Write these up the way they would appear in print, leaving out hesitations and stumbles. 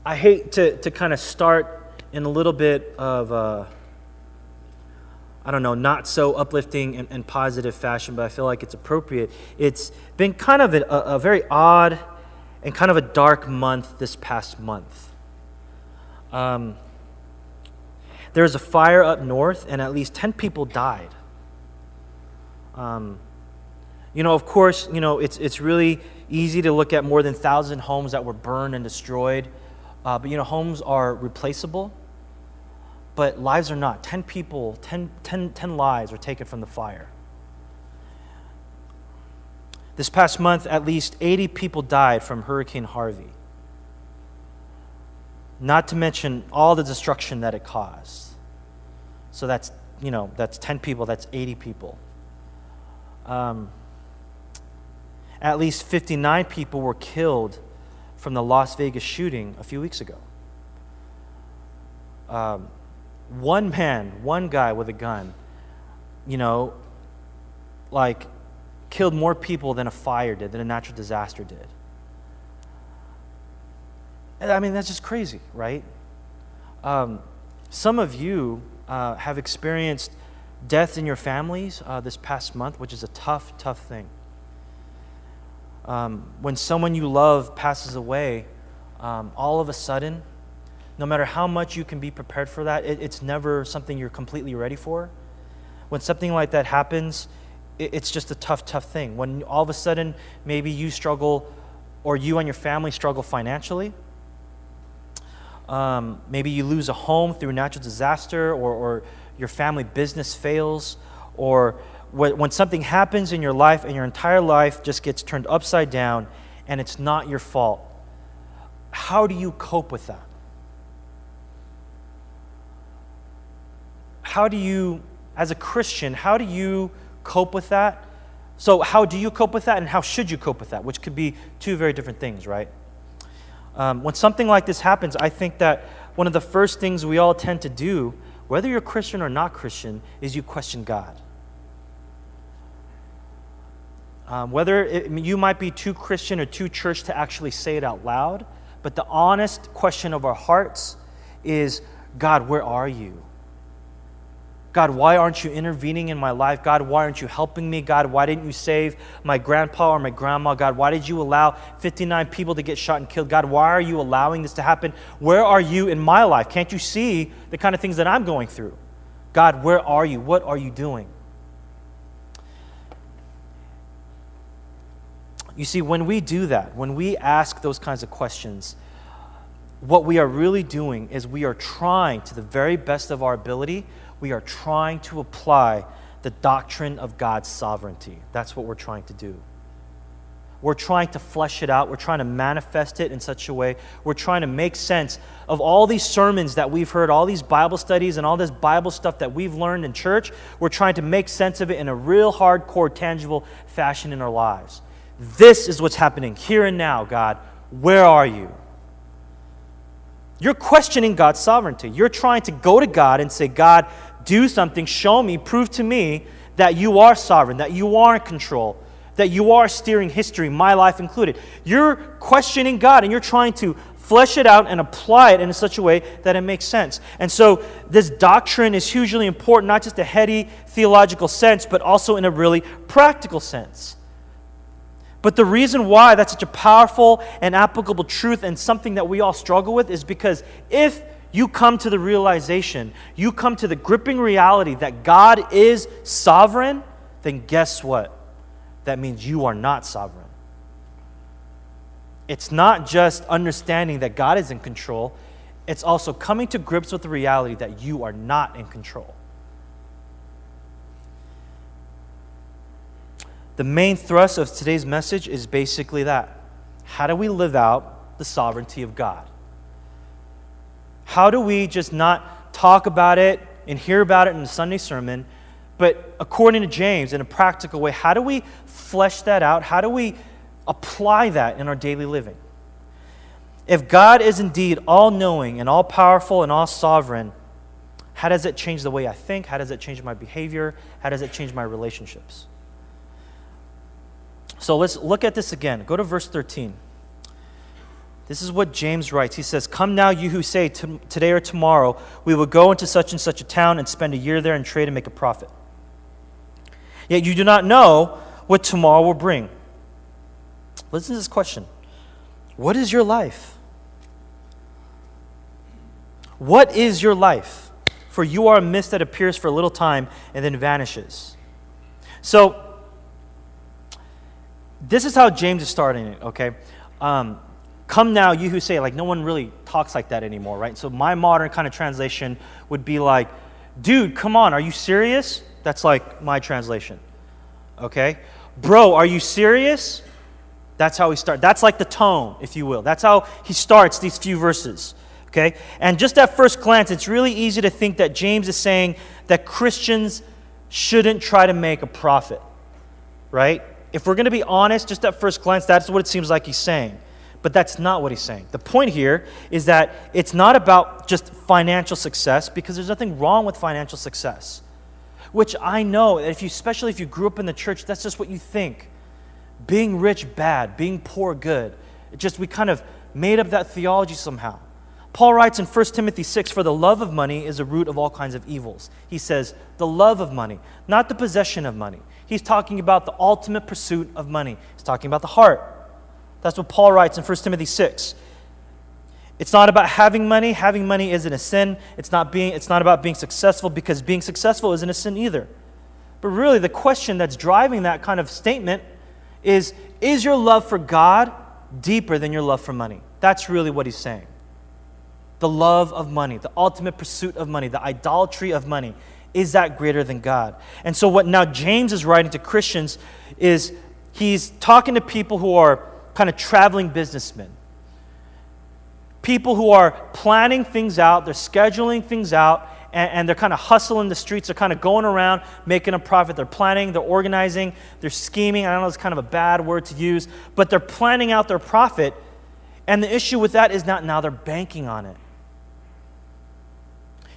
I hate to kind of start in a little bit of, not so uplifting and positive fashion, but I feel like it's appropriate. It's been kind of a very odd and kind of a dark month this past month. There was a fire up north, and at least 10 people died. Of course, it's really easy to look at more than 1,000 homes that were burned and destroyed. But homes are replaceable, but lives are not. 10 people, 10 lives were taken from the fire. This past month, at least 80 people died from Hurricane Harvey. Not to mention all the destruction that it caused. So that's 10 people, that's 80 people. At least 59 people were killed from the Las Vegas shooting a few weeks ago. One guy with a gun, killed more people than a fire did, than a natural disaster did. I mean, that's just crazy, right? Some of you have experienced death in your families this past month, which is a tough thing. When someone you love passes away, all of a sudden, no matter how much you can be prepared for that, it's never something you're completely ready for. When something like that happens, it's just a tough thing. When all of a sudden, maybe you struggle, or you and your family struggle financially. Maybe you lose a home through a natural disaster, or your family business fails, or when something happens in your life and your entire life just gets turned upside down and it's not your fault. How do you cope with that? How do you, as a Christian, how do you cope with that? So how do you cope with that, and how should you cope with that? Which could be two very different things, right? When something like this happens, I think that one of the first things we all tend to do, whether you're Christian or not Christian, is you question God. You might be too Christian or too church to actually say it out loud, but the honest question of our hearts is, God, where are you? God, why aren't you intervening in my life? God, why aren't you helping me? God, why didn't you save my grandpa or my grandma? God, why did you allow 59 people to get shot and killed? God, why are you allowing this to happen? Where are you in my life? Can't you see the kind of things that I'm going through? God, where are you? What are you doing? You see, when we do that, when we ask those kinds of questions, what we are really doing is we are trying, to the very best of our ability, we are trying to apply the doctrine of God's sovereignty. That's what we're trying to do. We're trying to flesh it out. We're trying to manifest it in such a way. We're trying to make sense of all these sermons that we've heard, all these Bible studies and all this Bible stuff that we've learned in church. We're trying to make sense of it in a real hardcore, tangible fashion in our lives. This is what's happening here and now, God. Where are you? You're questioning God's sovereignty. You're trying to go to God and say, God, do something, show me, prove to me that you are sovereign, that you are in control, that you are steering history, my life included. You're questioning God, and you're trying to flesh it out and apply it in such a way that it makes sense. And so this doctrine is hugely important, not just a heady theological sense, but also in a really practical sense. But the reason why that's such a powerful and applicable truth and something that we all struggle with is because if you come to the realization, you come to the gripping reality that God is sovereign, then guess what? That means you are not sovereign. It's not just understanding that God is in control, it's also coming to grips with the reality that you are not in control. The main thrust of today's message is basically that. How do we live out the sovereignty of God? How do we just not talk about it and hear about it in the Sunday sermon, but according to James, in a practical way, how do we flesh that out? How do we apply that in our daily living? If God is indeed all-knowing and all-powerful and all-sovereign, how does it change the way I think? How does it change my behavior? How does it change my relationships? So let's look at this again. Go to verse 13. This is what James writes. He says, "Come now, you who say, today or tomorrow, we will go into such and such a town and spend a year there and trade and make a profit. Yet you do not know what tomorrow will bring." Listen to this question. What is your life? What is your life? For you are a mist that appears for a little time and then vanishes. So, this is how James is starting it, okay? Come now, you who say, like, no one really talks like that anymore, right? So my modern kind of translation would be like, dude, come on, are you serious? That's like my translation, okay? Bro, are you serious? That's how he starts. That's like the tone, if you will. That's how he starts these few verses, okay? And just at first glance, it's really easy to think that James is saying that Christians shouldn't try to make a profit, right? If we're going to be honest, just at first glance, that's what it seems like he's saying. But that's not what he's saying. The point here is that it's not about just financial success, because there's nothing wrong with financial success. Which I know, especially if you grew up in the church, that's just what you think. Being rich, bad. Being poor, good. We kind of made up that theology somehow. Paul writes in 1 Timothy 6, "For the love of money is a root of all kinds of evils." He says, the love of money, not the possession of money. He's talking about the ultimate pursuit of money. He's talking about the heart. That's what Paul writes in 1 Timothy 6. It's not about having money. Having money isn't a sin. It's not about being successful, because being successful isn't a sin either. But really, the question that's driving that kind of statement is your love for God deeper than your love for money? That's really what he's saying. The love of money, the ultimate pursuit of money, the idolatry of money, is that greater than God? And so what now James is writing to Christians is he's talking to people who are kind of traveling businessmen. People who are planning things out, they're scheduling things out, and they're kind of hustling the streets. They're kind of going around making a profit. They're planning, they're organizing, they're scheming. I don't know, it's kind of a bad word to use, but they're planning out their profit. And the issue with that is not now they're banking on it.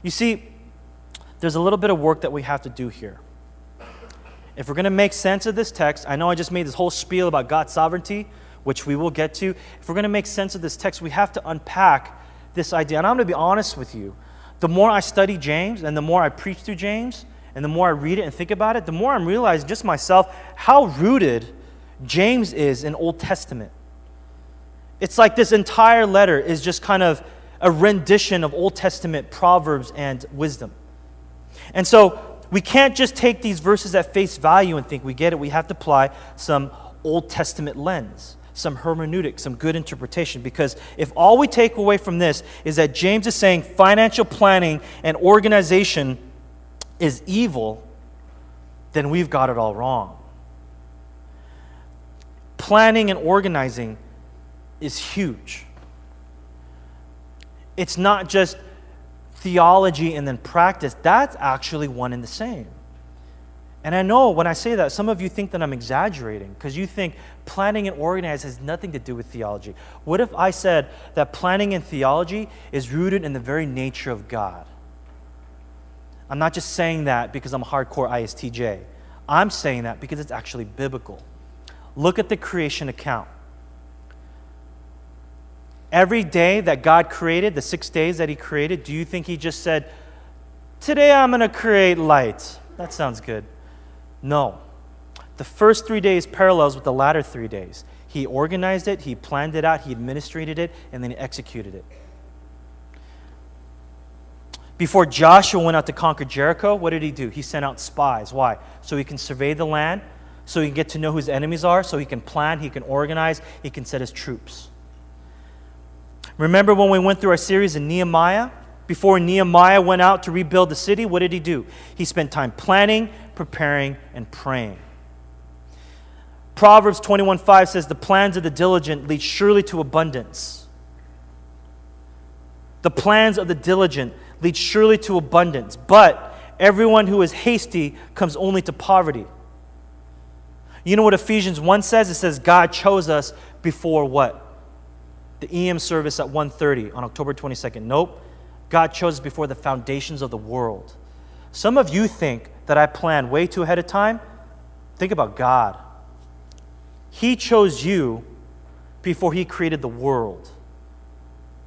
You see, there's a little bit of work that we have to do here. If we're going to make sense of this text, I know I just made this whole spiel about God's sovereignty, which we will get to. If we're going to make sense of this text, we have to unpack this idea. And I'm going to be honest with you. The more I study James, and the more I preach through James, and the more I read it and think about it, the more I'm realizing just myself how rooted James is in Old Testament. It's like this entire letter is just kind of a rendition of Old Testament proverbs and wisdom. And so we can't just take these verses at face value and think we get it. We have to apply some Old Testament lens, some hermeneutic, some good interpretation. Because if all we take away from this is that James is saying financial planning and organization is evil, then we've got it all wrong. Planning and organizing is huge. It's not just theology and then practice. That's actually one and the same. And I know when I say that, some of you think that I'm exaggerating, because you think planning and organizing has nothing to do with theology. What if I said that planning and theology is rooted in the very nature of God? I'm not just saying that because I'm a hardcore ISTJ. I'm saying that because it's actually biblical. Look at the creation account. Every day that God created, the 6 days that he created, do you think he just said, today I'm going to create light? That sounds good. No. The first 3 days parallels with the latter 3 days. He organized it, he planned it out, he administrated it, and then he executed it. Before Joshua went out to conquer Jericho, what did he do? He sent out spies. Why? So he can survey the land, so he can get to know who his enemies are, so he can plan, he can organize, he can set his troops. Remember when we went through our series in Nehemiah? Before Nehemiah went out to rebuild the city, what did he do? He spent time planning, preparing, and praying. Proverbs 21:5 says, the plans of the diligent lead surely to abundance. The plans of the diligent lead surely to abundance, but everyone who is hasty comes only to poverty. You know what Ephesians 1 says? It says God chose us before what? The EM service at 1:30 on October 22nd. Nope. God chose us before the foundations of the world. Some of you think that I plan way too ahead of time. Think about God. He chose you before he created the world.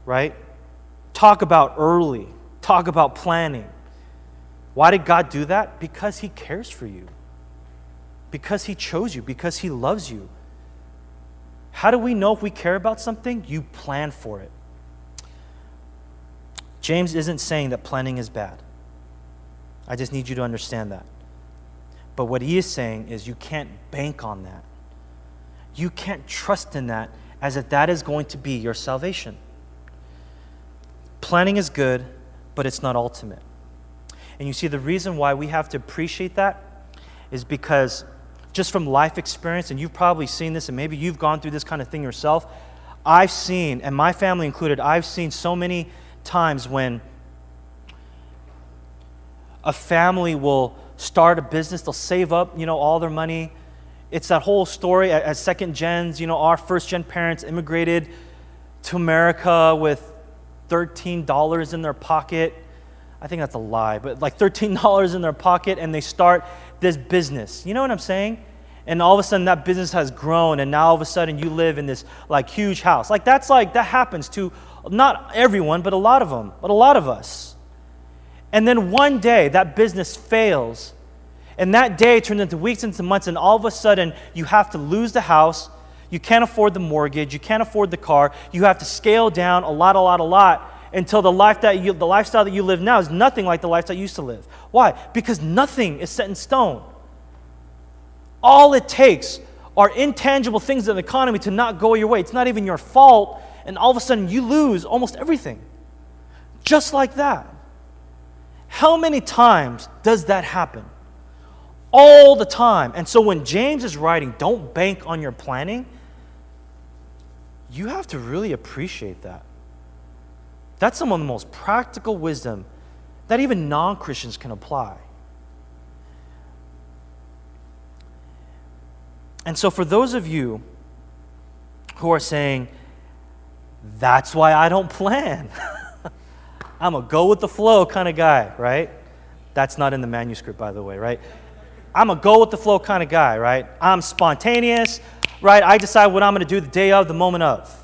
right? Talk about early. Talk about planning. Why did God do that? Because He cares for you. Because He chose you. Because He loves you. How do we know if we care about something? You plan for it. James isn't saying that planning is bad. I just need you to understand that. But what he is saying is you can't bank on that. You can't trust in that as if that is going to be your salvation. Planning is good, but it's not ultimate. And you see, the reason why we have to appreciate that is because just from life experience, and you've probably seen this, and maybe you've gone through this kind of thing yourself, I've seen, and my family included, I've seen so many times when a family will start a business, they'll save up, all their money. It's that whole story as second gens, our first gen parents immigrated to America with $13 in their pocket. I think that's a lie, but like $13 in their pocket, and they start this business. You know what I'm saying? And all of a sudden that business has grown, and now all of a sudden you live in this huge house. That happens to not everyone, but a lot of them, but a lot of us. And then one day that business fails, and that day turns into weeks, into months, and all of a sudden you have to lose the house, you can't afford the mortgage, you can't afford the car, you have to scale down a lot, until the lifestyle that you live now is nothing like the lifestyle you used to live. Why? Because nothing is set in stone. All it takes are intangible things in the economy to not go your way. It's not even your fault, and all of a sudden you lose almost everything. Just like that. How many times does that happen? All the time. And so when James is writing, don't bank on your planning, you have to really appreciate that. That's some of the most practical wisdom that even non-Christians can apply. And so for those of you who are saying, that's why I don't plan. I'm a go with the flow kind of guy, right? That's not in the manuscript, by the way, right? I'm a go with the flow kind of guy, right? I'm spontaneous, right? I decide what I'm going to do the day of, the moment of.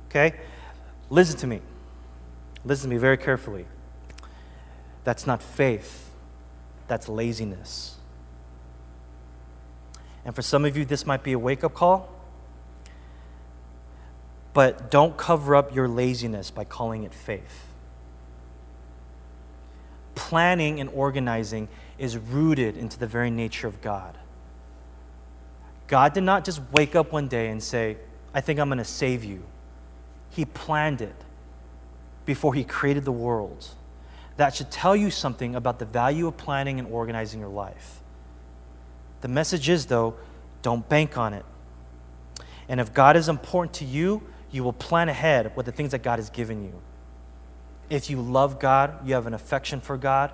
Okay? Listen to me. Listen to me very carefully. That's not faith. That's laziness. And for some of you, this might be a wake-up call. But don't cover up your laziness by calling it faith. Planning and organizing is rooted into the very nature of God. God did not just wake up one day and say, I think I'm going to save you. He planned it before He created the world. That should tell you something about the value of planning and organizing your life. The message is, though, don't bank on it. And if God is important to you, you will plan ahead with the things that God has given you. If you love God, you have an affection for God,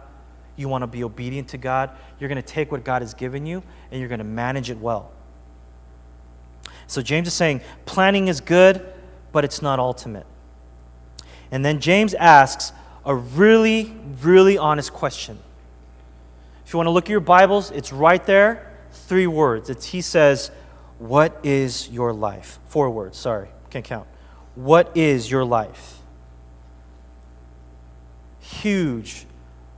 you want to be obedient to God, you're going to take what God has given you and you're going to manage it well. So James is saying planning is good, but it's not ultimate. And then James asks a really, really honest question. If you want to look at your Bibles, it's right there, 3 words. He says, what is your life? 4 words, sorry, can't count. What is your life? Huge,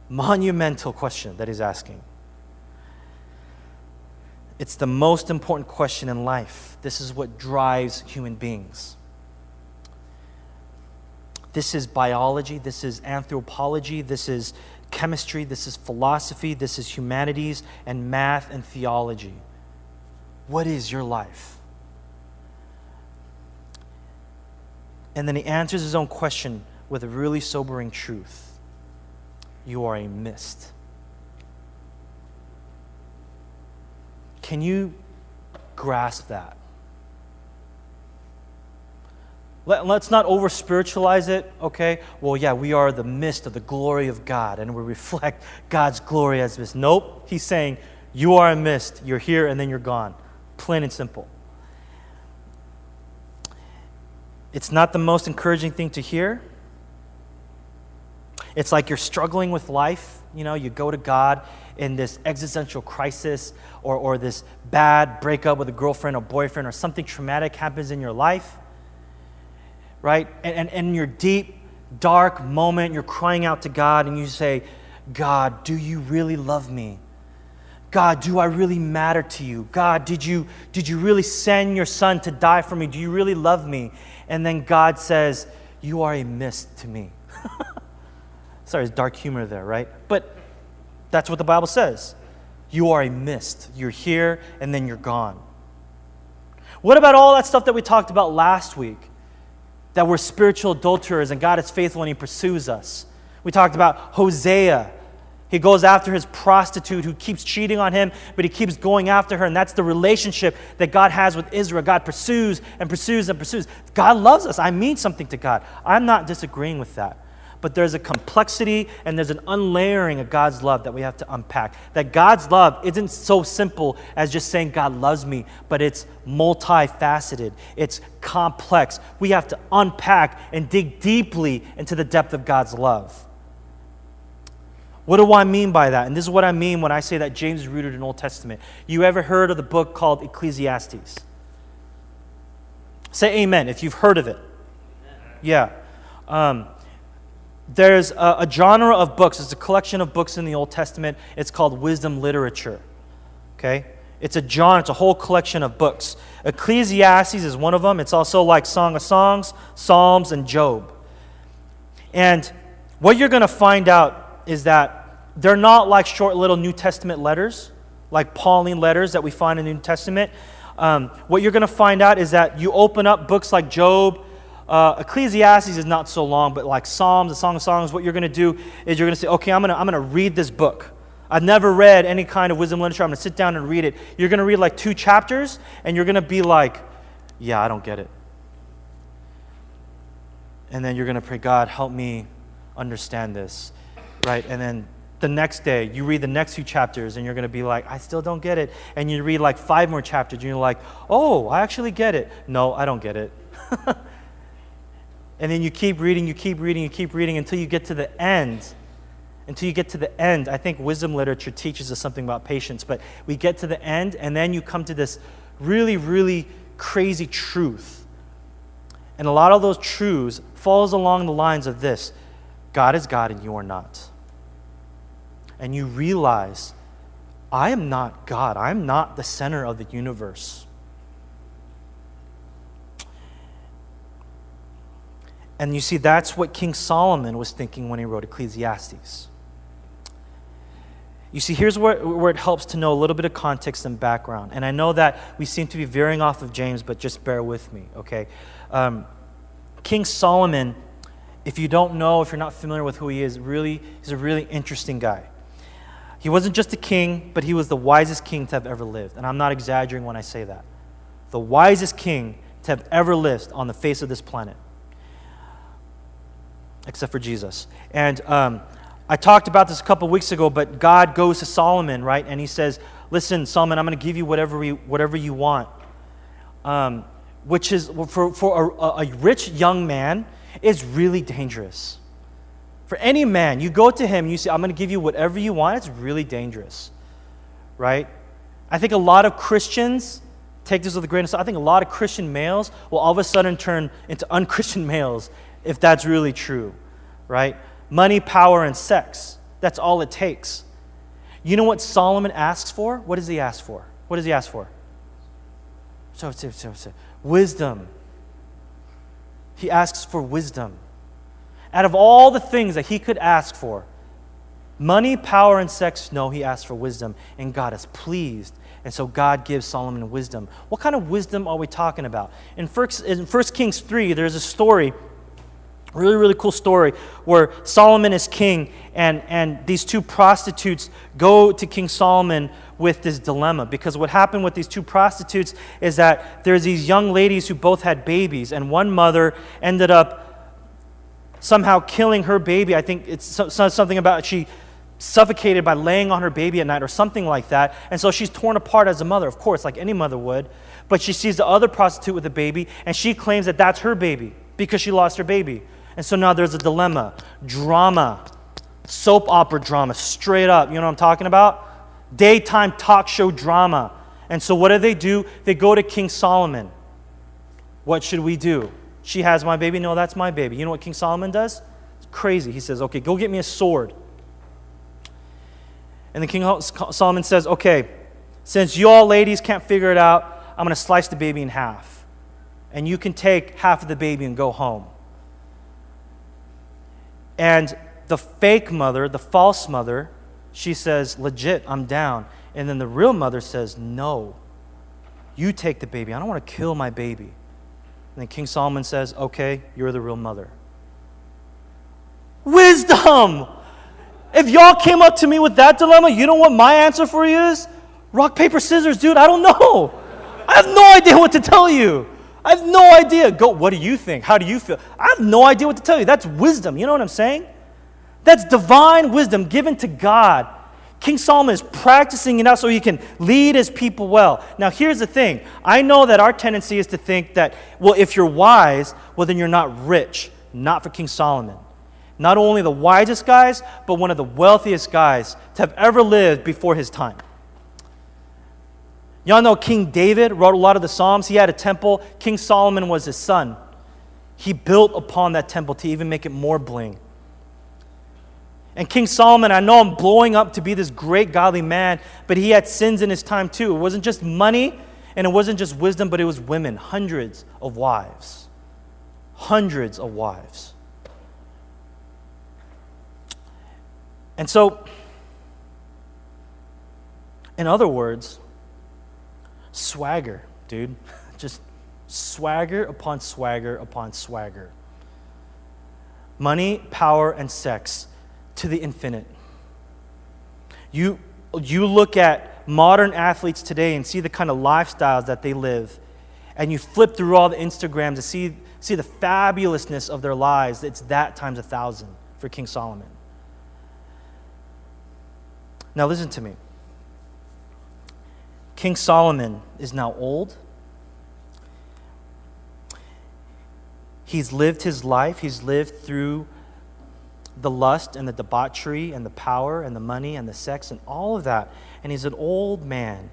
monumental question that he's asking. It's the most important question in life. This is what drives human beings. This is biology, this is anthropology, this is chemistry, this is philosophy, this is humanities and math and theology. What is your life? And then he answers his own question with a really sobering truth. You are a mist. Can you grasp that? Let's not over-spiritualize it, okay? Well, yeah, we are the mist of the glory of God, and we reflect God's glory as mist. Nope, he's saying, you are a mist. You're here, and then you're gone. Plain and simple. It's not the most encouraging thing to hear. It's like you're struggling with life. You go to God in this existential crisis or this bad breakup with a girlfriend or boyfriend or something traumatic happens in your life. right? And in your deep, dark moment, you're crying out to God and you say, God, do you really love me? God, do I really matter to you? God, did you really send your son to die for me? Do you really love me? And then God says, you are a mist to me. Sorry, it's dark humor there, right? But that's what the Bible says. You are a mist. You're here and then you're gone. What about all that stuff that we talked about last week? That we're spiritual adulterers and God is faithful and He pursues us. We talked about Hosea. He goes after his prostitute who keeps cheating on him, but he keeps going after her. And that's the relationship that God has with Israel. God pursues and pursues and pursues. God loves us. I mean something to God. I'm not disagreeing with that. But there's a complexity and there's an unlayering of God's love that we have to unpack. That God's love isn't so simple as just saying God loves me, but it's multifaceted. It's complex. We have to unpack and dig deeply into the depth of God's love. What do I mean by that? And this is what I mean when I say that James is rooted in Old Testament. You ever heard of the book called Ecclesiastes? Say amen if you've heard of it. Yeah. There's a genre of books. It's a collection of books in the Old Testament. It's called wisdom literature. Okay? It's a genre. It's a whole collection of books. Ecclesiastes is one of them. It's also like Song of Songs, Psalms, and Job. And what you're going to find out is that they're not like short little New Testament letters, like Pauline letters that we find in the New Testament. What you're going to find out is that you open up books like Job. Ecclesiastes is not so long, but like Psalms, the Song of Songs, what you're going to do is you're going to say, okay, I'm going to read this book. I've never read any kind of wisdom literature. I'm going to sit down and read it. You're going to read like 2 chapters, and you're going to be like, yeah, I don't get it. And then you're going to pray, God, help me understand this. Right, and then the next day, you read the next few chapters, and you're going to be like, I still don't get it. And you read like 5 more chapters, and you're like, oh, I actually get it. No, I don't get it. And then you keep reading until you get to the end. Until you get to the end. I think wisdom literature teaches us something about patience, but we get to the end, and then you come to this really, really crazy truth. And a lot of those truths falls along the lines of this. God is God and you are not. And you realize, I am not God. I'm not the center of the universe. And you see, that's what King Solomon was thinking when he wrote Ecclesiastes. You see, here's where it helps to know a little bit of context and background. And I know that we seem to be veering off of James, but just bear with me, okay? King Solomon, if you don't know, if you're not familiar with who he is, he's a really interesting guy. He wasn't just a king, but he was the wisest king to have ever lived. And I'm not exaggerating when I say that. The wisest king to have ever lived on the face of this planet. Except for Jesus. And I talked about this a couple weeks ago, but God goes to Solomon, right? And he says, listen, Solomon, I'm going to give you whatever you want. Which is, for a rich young man, is really dangerous. For any man, you go to him and you say, I'm going to give you whatever you want, it's really dangerous, right? I think a lot of Christians, take this with a grain of salt, I think a lot of Christian males will all of a sudden turn into unchristian males if that's really true, right? Money, power, and sex, that's all it takes. You know what Solomon asks for? What does he ask for? What does he ask for? Wisdom. He asks for wisdom. Out of all the things that he could ask for, money, power, and sex, no, he asked for wisdom, and God is pleased. And so God gives Solomon wisdom. What kind of wisdom are we talking about? In 1 Kings 3, there's a story, really, really cool story, where Solomon is king, and these 2 prostitutes go to King Solomon with this dilemma. Because what happened with these 2 prostitutes is that there's these young ladies who both had babies, and one mother ended up somehow killing her baby. I think it's something about she suffocated by laying on her baby at night or something like that. And so she's torn apart as a mother, of course, like any mother would. But she sees the other prostitute with a baby, and she claims that that's her baby because she lost her baby. And so now there's a dilemma. Drama. Soap opera drama, straight up. You know what I'm talking about? Daytime talk show drama. And so what do? They go to King Solomon. What should we do? She has my baby. No, that's my baby. You know what King Solomon does? It's crazy. He says, okay, go get me a sword. And then King Solomon says, okay, since you all ladies can't figure it out, I'm going to slice the baby in half. And you can take half of the baby and go home. And the fake mother, the false mother, she says, legit, I'm down. And then the real mother says, no, you take the baby. I don't want to kill my baby. And then King Solomon says, okay, you're the real mother. Wisdom! If y'all came up to me with that dilemma, you know what my answer for you is? Rock, paper, scissors, dude, I don't know. I have no idea what to tell you. I have no idea. Go, what do you think? How do you feel? I have no idea what to tell you. That's wisdom. You know what I'm saying? That's divine wisdom given to God. King Solomon is practicing it out so he can lead his people well. Now, here's the thing. I know that our tendency is to think that, well, if you're wise, well, then you're not rich. Not for King Solomon. Not only the wisest guys, but one of the wealthiest guys to have ever lived before his time. Y'all know King David wrote a lot of the Psalms. He had a temple. King Solomon was his son. He built upon that temple to even make it more bling. And King Solomon, I know I'm blowing up to be this great godly man, but he had sins in his time too. It wasn't just money, and it wasn't just wisdom, but it was women. Hundreds of wives. Hundreds of wives. And so, in other words, swagger, dude. Just swagger upon swagger upon swagger. Money, power, and sex to the infinite. You look at modern athletes today and see the kind of lifestyles that they live, and you flip through all the Instagrams to see the fabulousness of their lives. It's that times 1,000 for King Solomon. Now listen to me. King Solomon is now old. He's lived his life. He's lived through the lust and the debauchery and the power and the money and the sex and all of that. And he's an old man.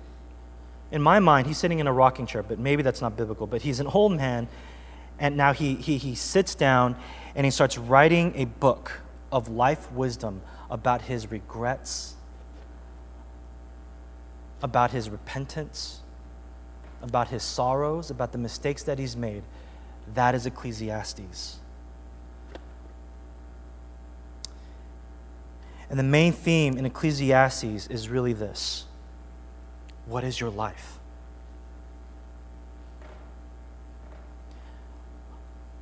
In my mind, he's sitting in a rocking chair, but maybe that's not biblical. But he's an old man, and now he sits down and he starts writing a book of life wisdom about his regrets, about his repentance, about his sorrows, about the mistakes that he's made. That is Ecclesiastes. And the main theme in Ecclesiastes is really this. What is your life?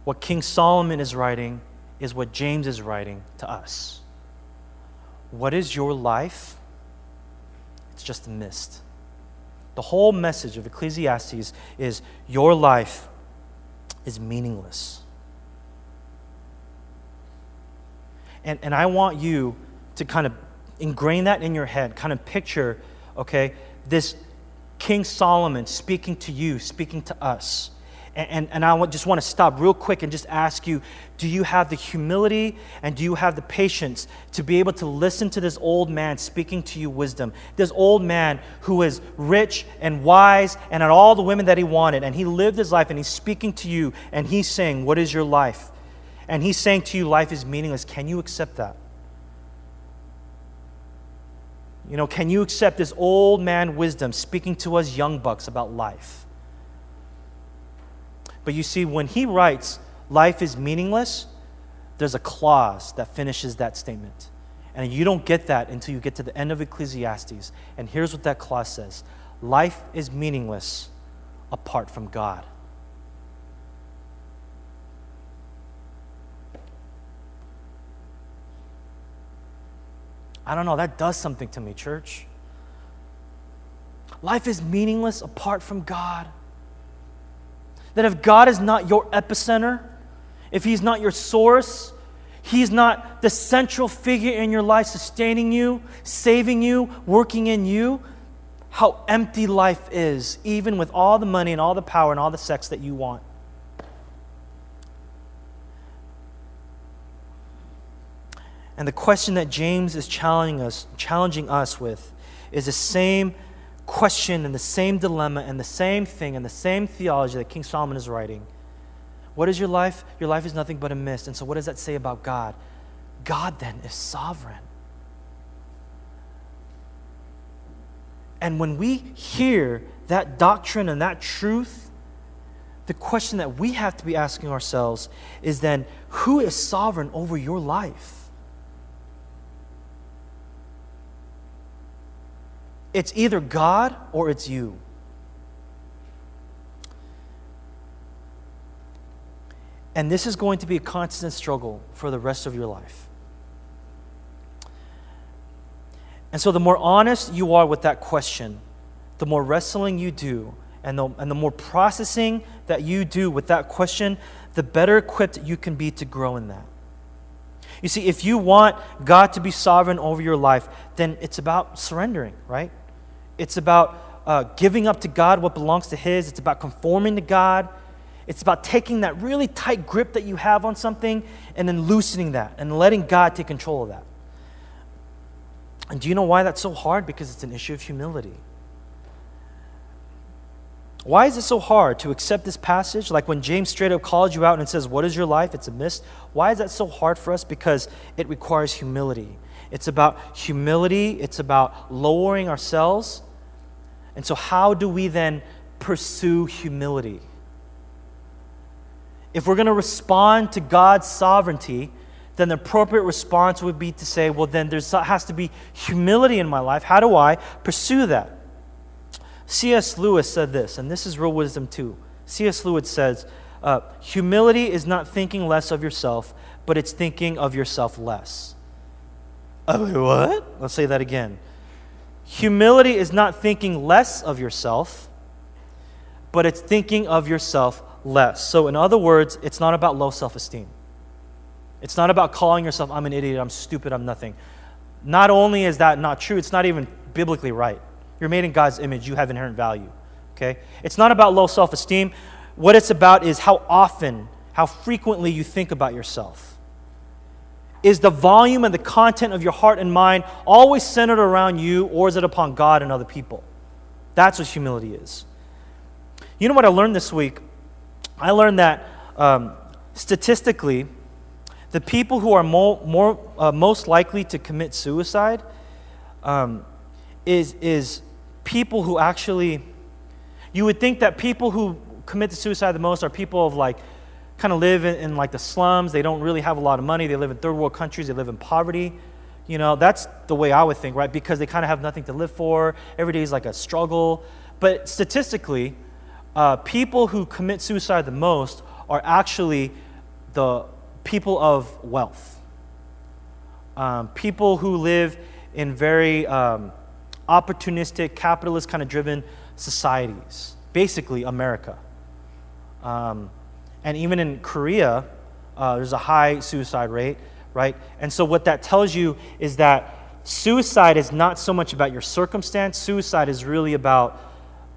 What King Solomon is writing is what James is writing to us. What is your life? It's just a mist. The whole message of Ecclesiastes is your life is meaningless. And I want you to kind of ingrain that in your head, kind of picture, okay, this King Solomon speaking to you, speaking to us. And I just want to stop real quick and just ask you, do you have the humility and do you have the patience to be able to listen to this old man speaking to you wisdom? This old man who is rich and wise and had all the women that he wanted, and he lived his life and he's speaking to you and he's saying, what is your life? And he's saying to you, life is meaningless. Can you accept that? You know, can you accept this old man wisdom speaking to us young bucks about life? But you see, when he writes, life is meaningless, there's a clause that finishes that statement. And you don't get that until you get to the end of Ecclesiastes. And here's what that clause says. Life is meaningless apart from God. I don't know, that does something to me, church. Life is meaningless apart from God. That if God is not your epicenter, if He's not your source, He's not the central figure in your life sustaining you, saving you, working in you, how empty life is, even with all the money and all the power and all the sex that you want. And the question that James is challenging us with is the same question and the same dilemma and the same thing and the same theology that King Solomon is writing. What is your life? Your life is nothing but a mist. And so what does that say about God? God then is sovereign. And when we hear that doctrine and that truth, the question that we have to be asking ourselves is then, who is sovereign over your life? It's either God or it's you. And this is going to be a constant struggle for the rest of your life. And so the more honest you are with that question, the more wrestling you do, and the more processing that you do with that question, the better equipped you can be to grow in that. You see, if you want God to be sovereign over your life, then it's about surrendering, right? It's about giving up to God what belongs to His. It's about conforming to God. It's about taking that really tight grip that you have on something and then loosening that and letting God take control of that. And do you know why that's so hard? Because it's an issue of humility. Why is it so hard to accept this passage? Like when James straight up calls you out and says, what is your life? It's a mist. Why is that so hard for us? Because it requires humility. It's about humility. It's about lowering ourselves. And so how do we then pursue humility? If we're going to respond to God's sovereignty, then the appropriate response would be to say, well, then there has to be humility in my life. How do I pursue that? C.S. Lewis said this, and this is real wisdom too. C.S. Lewis says, humility is not thinking less of yourself, but it's thinking of yourself less. What? Let's say that again. Humility is not thinking less of yourself, but it's thinking of yourself less. So in other words, it's not about low self-esteem. It's not about calling yourself, I'm an idiot, I'm stupid, I'm nothing. Not only is that not true, it's not even biblically right. You're made in God's image, you have inherent value. Okay? It's not about low self-esteem. What it's about is how often, how frequently you think about yourself. Is the volume and the content of your heart and mind always centered around you, or is it upon God and other people? That's what humility is. You know what I learned this week? I learned that statistically, the people who are most likely to commit suicide is people who actually, you would think that people who commit suicide the most are people of like, kind of live in like the slums. They don't really have a lot of money. They live in third world countries. They live in poverty. You know, that's the way I would think, right? Because they kind of have nothing to live for. Every day is like a struggle. But statistically, people who commit suicide the most are actually the people of wealth. People who live in very opportunistic, capitalist kind of driven societies. Basically, America. And even in Korea, there's a high suicide rate, right? And so what that tells you is that suicide is not so much about your circumstance. Suicide is really about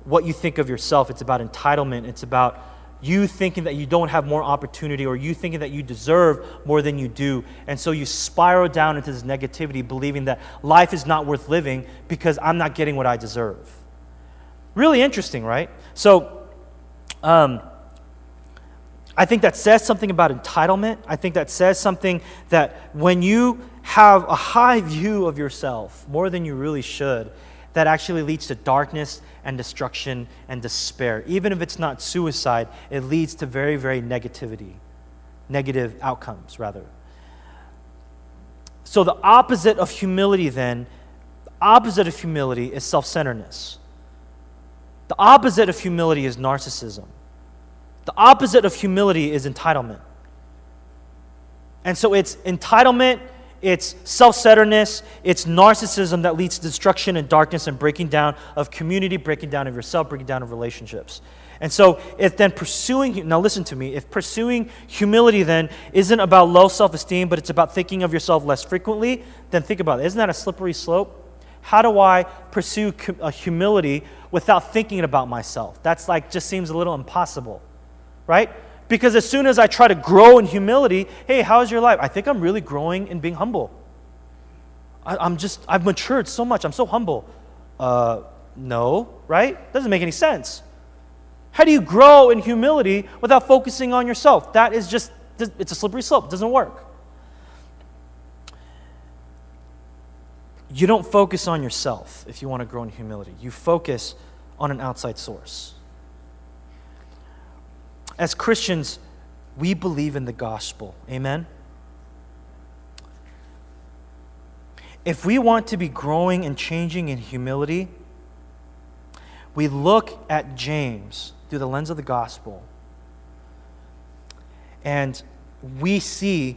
what you think of yourself. It's about entitlement. It's about you thinking that you don't have more opportunity, or you thinking that you deserve more than you do. And so you spiral down into this negativity, believing that life is not worth living because I'm not getting what I deserve. Really interesting, right? So, I think that says something about entitlement. I think that says something that when you have a high view of yourself, more than you really should, that actually leads to darkness and destruction and despair. Even if it's not suicide, it leads to very, very negative outcomes, rather. So the opposite of humility then, the opposite of humility is self-centeredness. The opposite of humility is narcissism. The opposite of humility is entitlement. And so it's entitlement, it's self-centeredness, it's narcissism that leads to destruction and darkness and breaking down of community, breaking down of yourself, breaking down of relationships. And so if then pursuing, now listen to me, if pursuing humility then isn't about low self-esteem, but it's about thinking of yourself less frequently, then think about it. Isn't that a slippery slope? How do I pursue humility without thinking about myself? That's like, just seems a little impossible. Right? Because as soon as I try to grow in humility, hey, how's your life? I think I'm really growing in being humble. I've matured so much. I'm so humble. No, right? Doesn't make any sense. How do you grow in humility without focusing on yourself? That is just, it's a slippery slope. It doesn't work. You don't focus on yourself if you want to grow in humility. You focus on an outside source. As Christians, we believe in the gospel. Amen? If we want to be growing and changing in humility, we look at James through the lens of the gospel, and we see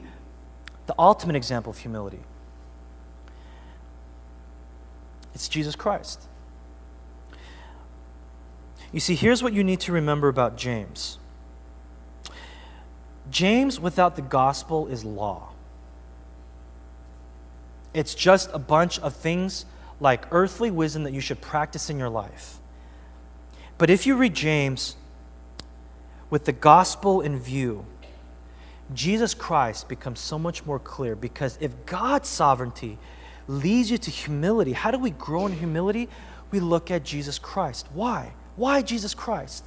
the ultimate example of humility. It's Jesus Christ. You see, here's what you need to remember about James. James without the gospel is law. It's just a bunch of things like earthly wisdom that you should practice in your life. But if you read James with the gospel in view, Jesus Christ becomes so much more clear, because if God's sovereignty leads you to humility, how do we grow in humility? We look at Jesus Christ. Why? Why Jesus Christ?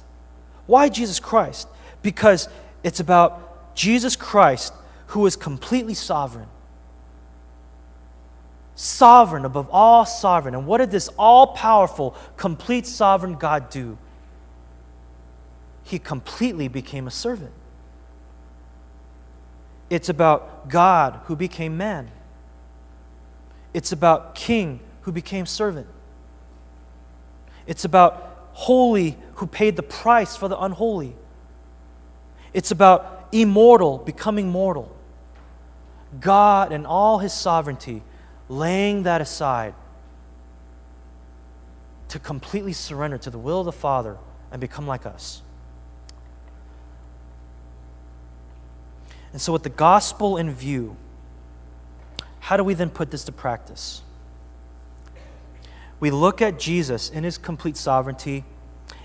Why Jesus Christ? Because it's about Jesus Christ, who is completely sovereign. Sovereign above all sovereign. And what did this all-powerful, complete sovereign God do? He completely became a servant. It's about God who became man. It's about king who became servant. It's about holy who paid the price for the unholy. It's about immortal becoming mortal. God and all his sovereignty laying that aside to completely surrender to the will of the Father and become like us. And so with the gospel in view, how do we then put this to practice? We look at Jesus in his complete sovereignty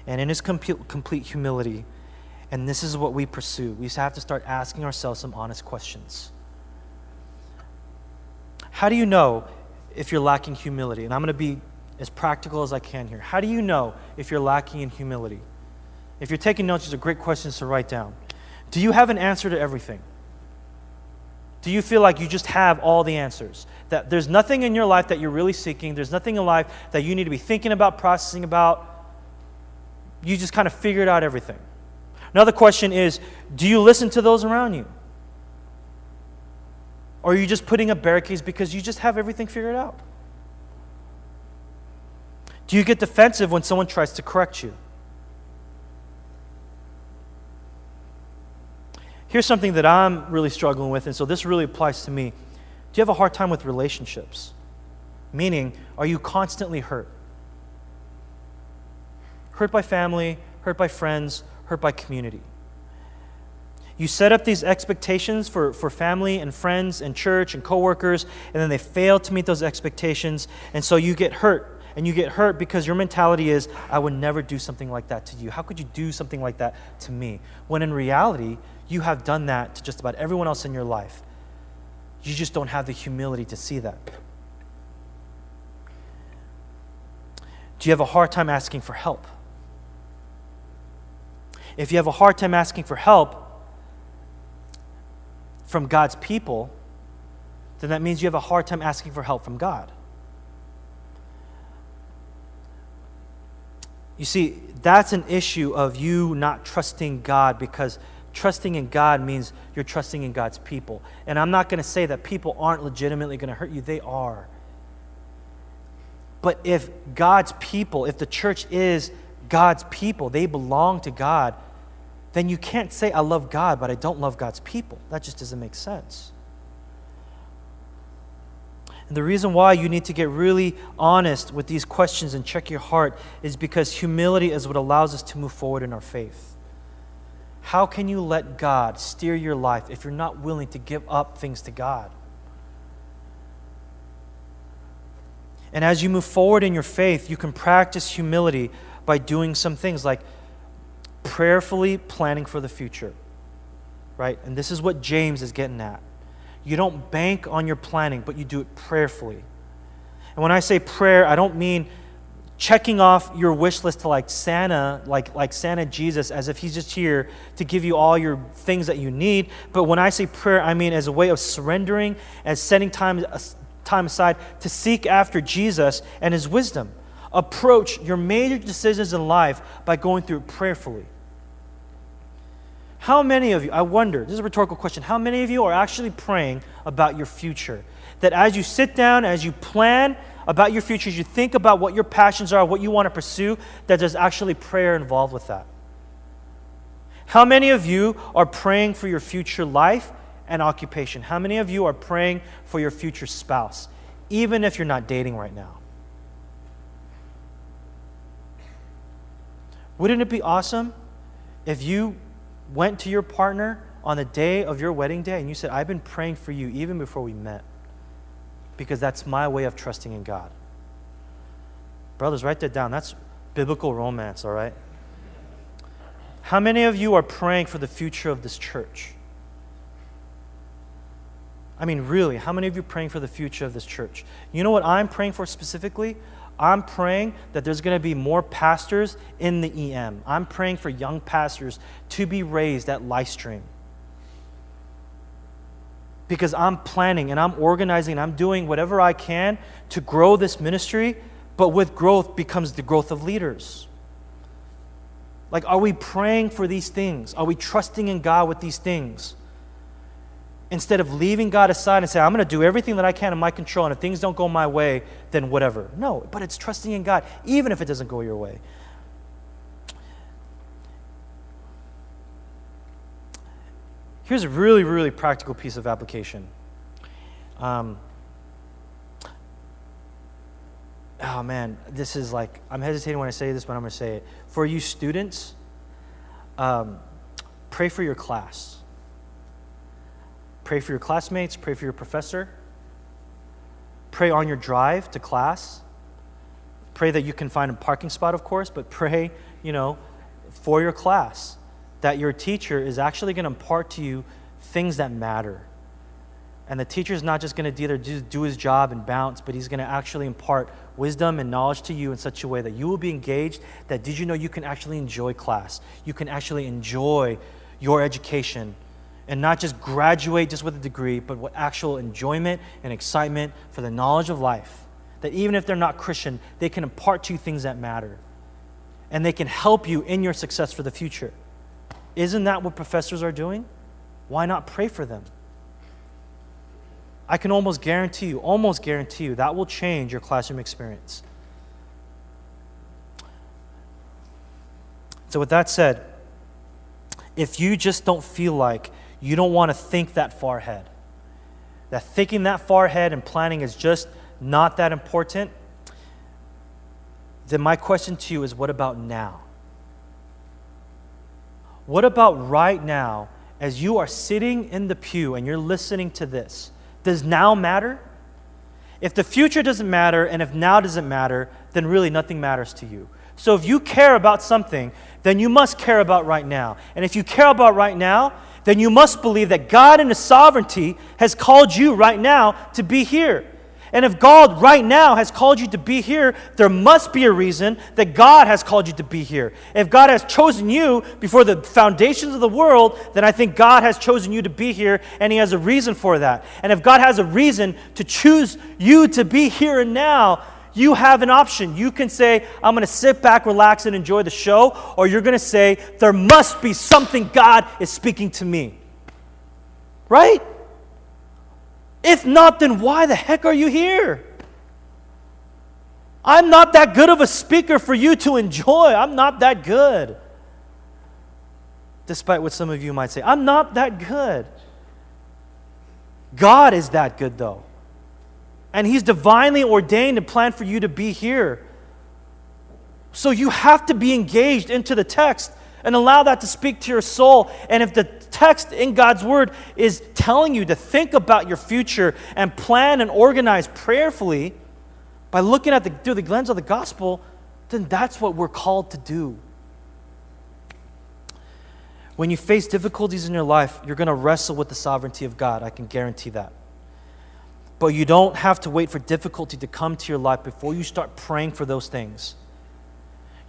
and in his complete humility, and this is what we pursue. We have to start asking ourselves some honest questions. How do you know if you're lacking humility? And I'm going to be as practical as I can here. How do you know if you're lacking in humility? If you're taking notes, these are great questions to write down. Do you have an answer to everything? Do you feel like you just have all the answers? That there's nothing in your life that you're really seeking, there's nothing in life that you need to be thinking about, processing about. You just kind of figured out everything. Another question is, do you listen to those around you? Or are you just putting up barricades because you just have everything figured out? Do you get defensive when someone tries to correct you? Here's something that I'm really struggling with, and so this really applies to me. Do you have a hard time with relationships? Meaning, are you constantly hurt? Hurt by family, hurt by friends, hurt by community. You set up these expectations for family and friends and church and coworkers, and then they fail to meet those expectations, and so you get hurt. And you get hurt because your mentality is, I would never do something like that to you. How could you do something like that to me? When in reality, you have done that to just about everyone else in your life. You just don't have the humility to see that. Do you have a hard time asking for help? If you have a hard time asking for help from God's people, then that means you have a hard time asking for help from God. You see, that's an issue of you not trusting God, because trusting in God means you're trusting in God's people. And I'm not going to say that people aren't legitimately going to hurt you. They are. But if God's people, if the church is God's people, they belong to God, then you can't say, I love God, but I don't love God's people. That just doesn't make sense. And the reason why you need to get really honest with these questions and check your heart is because humility is what allows us to move forward in our faith. How can you let God steer your life if you're not willing to give up things to God? And as you move forward in your faith, you can practice humility by doing some things like prayerfully planning for the future, right? And this is what James is getting at. You don't bank on your planning, but you do it prayerfully. And when I say prayer, I don't mean checking off your wish list to like Santa, like Santa Jesus, as if he's just here to give you all your things that you need. But when I say prayer, I mean as a way of surrendering and setting time aside to seek after Jesus and his wisdom. Approach your major decisions in life by going through it prayerfully. How many of you, I wonder, this is a rhetorical question, how many of you are actually praying about your future? That as you sit down, as you plan about your future, as you think about what your passions are, what you want to pursue, that there's actually prayer involved with that. How many of you are praying for your future life and occupation? How many of you are praying for your future spouse, even if you're not dating right now? Wouldn't it be awesome if you went to your partner on the day of your wedding day and you said, I've been praying for you even before we met, because that's my way of trusting in God. Brothers, write that down. That's biblical romance, all right? How many of you are praying for the future of this church? I mean, really, how many of you are praying for the future of this church? You know what I'm praying for specifically? I'm praying that there's going to be more pastors in the EM. I'm praying for young pastors to be raised at Livestream. Because I'm planning and I'm organizing and I'm doing whatever I can to grow this ministry, but with growth becomes the growth of leaders. Like, are we praying for these things? Are we trusting in God with these things? Instead of leaving God aside and saying, I'm going to do everything that I can in my control, and if things don't go my way, then whatever. No, but it's trusting in God, even if it doesn't go your way. Here's a really, really practical piece of application. Oh man, this is like, I'm hesitating when I say this, but I'm going to say it. For you students, pray for your class. Pray for your classmates, pray for your professor. Pray on your drive to class. Pray that you can find a parking spot, of course, but pray, for your class, that your teacher is actually going to impart to you things that matter. And the teacher is not just going to either do his job and bounce, but he's going to actually impart wisdom and knowledge to you in such a way that you will be engaged, that did you know you can actually enjoy class? You can actually enjoy your education and not just graduate just with a degree, but with actual enjoyment and excitement for the knowledge of life. That even if they're not Christian, they can impart to you things that matter. And they can help you in your success for the future. Isn't that what professors are doing? Why not pray for them? I can almost guarantee you, that will change your classroom experience. So with that said, if you just don't feel like you don't want to think that far ahead, that thinking that far ahead and planning is just not that important, then my question to you is, what about now? What about right now, as you are sitting in the pew and you're listening to this? Does now matter? If the future doesn't matter and if now doesn't matter, then really nothing matters to you. So if you care about something, then you must care about right now. And if you care about right now, then you must believe that God in His sovereignty has called you right now to be here. And if God right now has called you to be here, there must be a reason that God has called you to be here. If God has chosen you before the foundations of the world, then I think God has chosen you to be here, and He has a reason for that. And if God has a reason to choose you to be here and now, you have an option. You can say, I'm going to sit back, relax, and enjoy the show, or you're going to say, there must be something God is speaking to me. Right? If not, then why the heck are you here? I'm not that good of a speaker for you to enjoy. I'm not that good. Despite what some of you might say, I'm not that good. God is that good, though. And He's divinely ordained and planned for you to be here. So you have to be engaged into the text and allow that to speak to your soul. And if the text in God's Word is telling you to think about your future and plan and organize prayerfully by looking at through the lens of the gospel, then that's what we're called to do. When you face difficulties in your life, you're going to wrestle with the sovereignty of God. I can guarantee that. But you don't have to wait for difficulty to come to your life before you start praying for those things.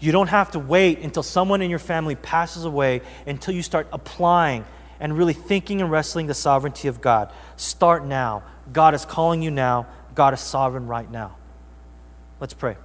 You don't have to wait until someone in your family passes away until you start applying and really thinking and wrestling the sovereignty of God. Start now. God is calling you now. God is sovereign right now. Let's pray.